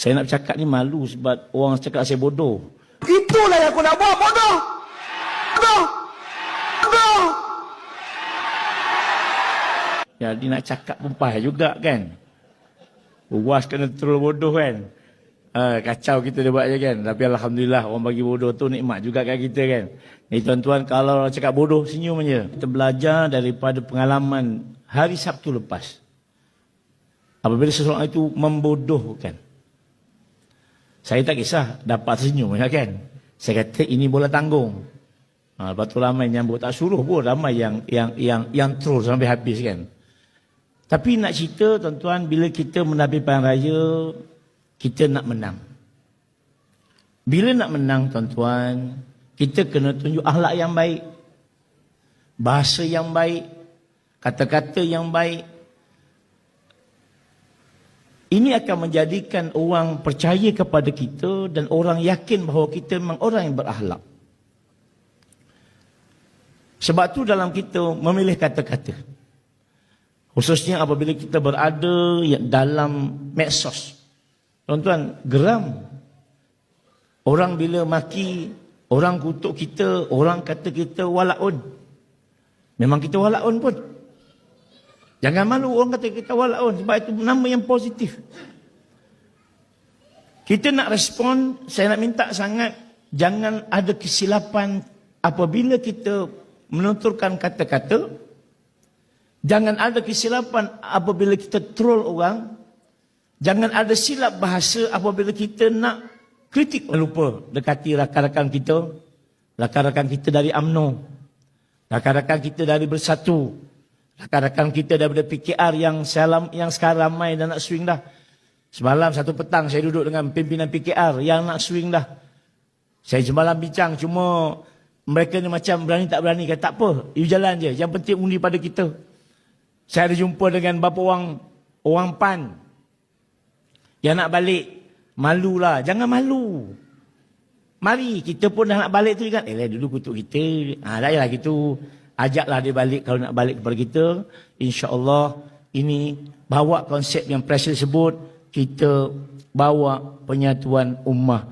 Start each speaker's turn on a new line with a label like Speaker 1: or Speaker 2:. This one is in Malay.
Speaker 1: Saya nak bercakap ni malu sebab orang cakap saya bodoh.
Speaker 2: Itulah yang aku nak buat, bodoh. Bodoh. Bodoh.
Speaker 1: Jadi nak cakap pun payah juga kan. Puas kena troll bodoh kan. Kacau kita dia buat je kan. Tapi Alhamdulillah orang bagi bodoh tu nikmat juga kat kita kan. Ni tuan-tuan, kalau orang cakap bodoh, senyum je. Kita belajar daripada pengalaman hari Sabtu lepas. Apabila seseorang itu membodohkan. Saya tak kisah dapat senyum kan. Saya kata ini bola tanggung. Lepas tu ramai yang tak suruh pun, ramai yang troll sampai habis kan. Tapi nak cerita tuan-tuan, bila kita menabi Pilihan Raya, kita nak menang. Bila nak menang tuan-tuan, kita kena tunjuk akhlak yang baik, bahasa yang baik, kata-kata yang baik. Ini akan menjadikan orang percaya kepada kita dan orang yakin bahawa kita memang orang yang berakhlak. Sebab tu dalam kita memilih kata-kata, khususnya apabila kita berada dalam medsos. Tuan-tuan, geram. Orang bila maki, orang kutuk kita, orang kata kita walaun. Memang kita walaun pun. Jangan malu orang kata kita walaun, sebab itu nama yang positif. Kita nak respon, saya nak minta sangat, jangan ada kesilapan apabila kita menuturkan kata-kata. Jangan ada kesilapan apabila kita troll orang. Jangan ada silap bahasa apabila kita nak kritik. Jangan lupa dekati rakan-rakan kita. Rakan-rakan kita dari UMNO. Rakan-rakan kita dari Bersatu. Rakan-rakan kita daripada PKR yang sekarang ramai dan nak swing dah. Semalam satu petang saya duduk dengan pimpinan PKR yang nak swing dah. Saya semalam bincang, cuma mereka ni macam berani tak berani. Kata tak apa, you jalan je. Yang penting undi pada kita. Saya ada jumpa dengan bapa orang PAN yang nak balik. Malulah, jangan malu. Mari, kita pun dah nak balik tu kan. Dulu kutuk kita. Tak payahlah gitu. Ajaklah dia balik kalau nak balik kepada kita. InsyaAllah ini bawa konsep yang Presiden sebut. Kita bawa penyatuan ummah.